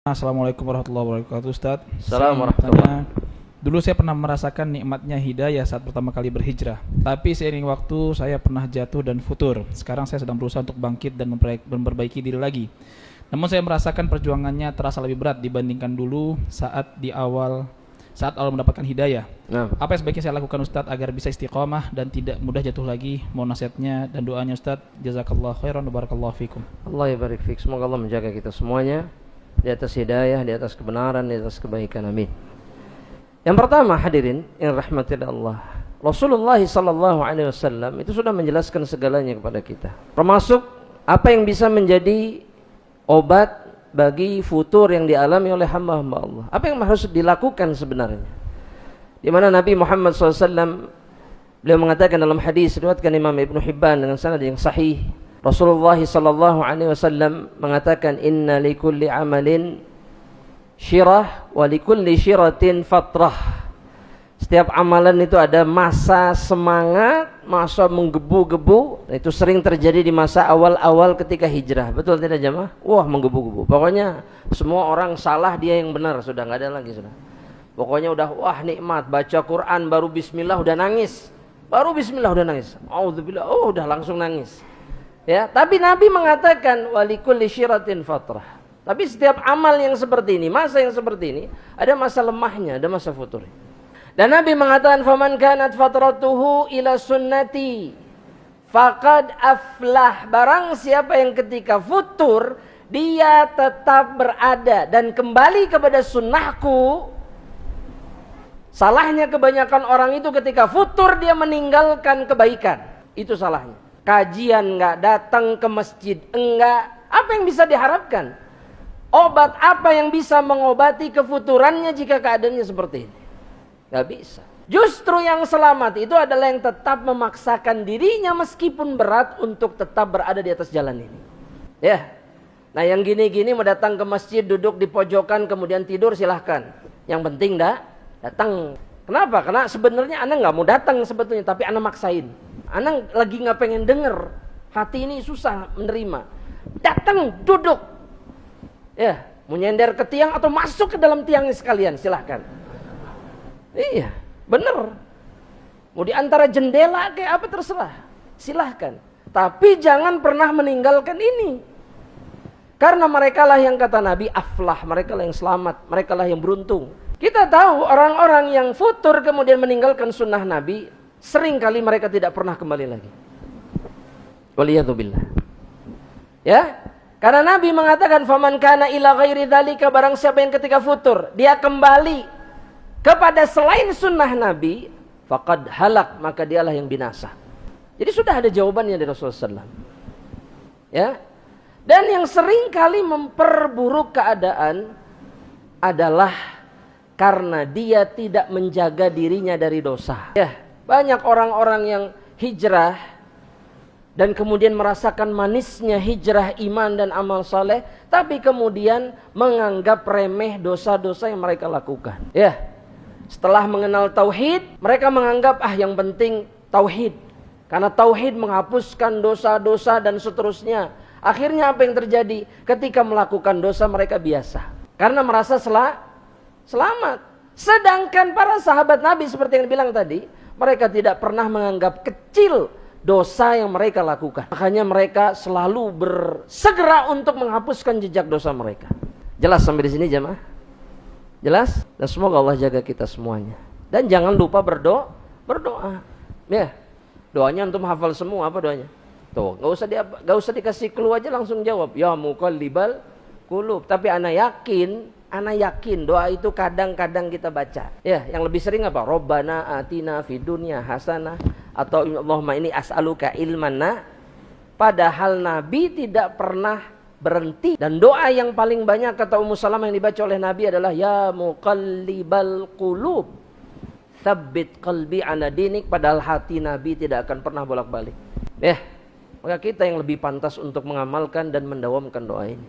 Assalamualaikum warahmatullahi wabarakatuh, Ustaz. Assalamualaikum warahmatullahi. Dulu saya pernah merasakan nikmatnya hidayah saat pertama kali berhijrah. Tapi seiring waktu saya pernah jatuh dan futur. Sekarang saya sedang berusaha untuk bangkit dan memperbaiki diri lagi. Namun saya merasakan perjuangannya terasa lebih berat dibandingkan dulu saat awal mendapatkan hidayah. Apa yang sebaiknya saya lakukan, Ustaz, agar bisa istiqomah dan tidak mudah jatuh lagi? Mohon nasihatnya dan doanya, Ustaz. Jazakallah khairan wa barakallahu fikum. Allah barik fik. Semoga Allah menjaga kita semuanya di atas hidayah, di atas kebenaran, di atas kebaikan. Amin. Yang pertama, hadirin yang rahmati Allah, Rasulullah sallallahu alaihi wasallam itu sudah menjelaskan segalanya kepada kita. Termasuk apa yang bisa menjadi obat bagi futur yang dialami oleh hamba-hamba Allah. Apa yang harus dilakukan sebenarnya? Di mana Nabi Muhammad SAW beliau mengatakan dalam hadis riwayatkan Imam Ibnu Hibban dengan sanad yang sahih, Rasulullah sallallahu alaihi wasallam mengatakan, inna likulli amalin syirah wa likulli syiratin fatrah. Setiap amalan itu ada masa semangat, masa menggebu-gebu. Itu sering terjadi di masa awal-awal ketika hijrah. Betul tidak jemaah? Wah, menggebu-gebu. Pokoknya semua orang salah, dia yang benar, sudah nggak ada lagi sudah. Pokoknya udah wah nikmat, baca Quran baru bismillah udah nangis. Baru bismillah udah nangis. Auzubillah, udah langsung nangis. Ya, tapi Nabi mengatakan walikulli syiratin fatrah. Tapi setiap amal yang seperti ini, masa yang seperti ini, ada masa lemahnya, ada masa futur. Dan Nabi mengatakan faman kanat fatratuhu ila sunnati faqad aflah. Barang siapa yang ketika futur dia tetap berada dan kembali kepada sunnahku. Salahnya kebanyakan orang itu ketika futur dia meninggalkan kebaikan. Itu salahnya. Kajian enggak, datang ke masjid enggak, apa yang bisa diharapkan? Obat apa yang bisa mengobati kefuturannya jika keadaannya seperti ini? Enggak bisa. Justru yang selamat itu adalah yang tetap memaksakan dirinya meskipun berat untuk tetap berada di atas jalan ini. Ya. Nah, yang gini-gini mau datang ke masjid, duduk di pojokan kemudian tidur, silahkan. Yang penting datang. Kenapa? Karena sebenarnya Anda nggak mau datang sebetulnya, tapi Anda maksain. Anda lagi nggak pengen denger, hati ini susah menerima. Datang, duduk. Ya, mau nyender ke tiang atau masuk ke dalam tiangnya sekalian, silahkan. Iya, bener. Mau di antara jendela kayak apa terserah, silahkan. Tapi jangan pernah meninggalkan ini. Karena merekalah yang kata Nabi aflah, merekalah yang selamat, merekalah yang beruntung. Kita tahu orang-orang yang futur kemudian meninggalkan sunnah Nabi, sering kali mereka tidak pernah kembali lagi. Waliyadzubillah. Ya, karena Nabi mengatakan faman kana ila ghairi dzalika, barang siapa yang ketika futur dia kembali kepada selain sunnah Nabi, faqad halak, maka dialah yang binasa. Jadi sudah ada jawabannya dari Rasulullah SAW. Ya. Dan yang sering kali memperburuk keadaan adalah karena dia tidak menjaga dirinya dari dosa. Ya, banyak orang-orang yang hijrah dan kemudian merasakan manisnya hijrah iman dan amal saleh, tapi kemudian menganggap remeh dosa-dosa yang mereka lakukan. Ya, setelah mengenal tauhid, mereka menganggap yang penting tauhid. Karena tauhid menghapuskan dosa-dosa dan seterusnya. Akhirnya apa yang terjadi? Ketika melakukan dosa mereka biasa. Karena merasa selamat. Sedangkan para sahabat Nabi seperti yang dibilang tadi, mereka tidak pernah menganggap kecil dosa yang mereka lakukan. Makanya mereka selalu bersegera untuk menghapuskan jejak dosa mereka. Jelas sampai di sini jemaah? Jelas? Dan semoga Allah jaga kita semuanya. Dan jangan lupa berdoa. Ya. Doanya antum hafal semua, apa doanya? Tuh, enggak usah dikasih clue aja langsung jawab. Ya muqallibal qulub. Tapi ana yakin doa itu kadang-kadang kita baca. Ya, yang lebih sering apa? Rabbana atina fid dunya hasanah atau Allahumma inni as'aluka ilman. Padahal Nabi tidak pernah berhenti, dan doa yang paling banyak kata Ummu Salamah yang dibaca oleh Nabi adalah ya muqallibal qulub tsabbit qalbi ala dinik. Padahal hati Nabi tidak akan pernah bolak-balik. Maka kita yang lebih pantas untuk mengamalkan dan mendawamkan doa ini.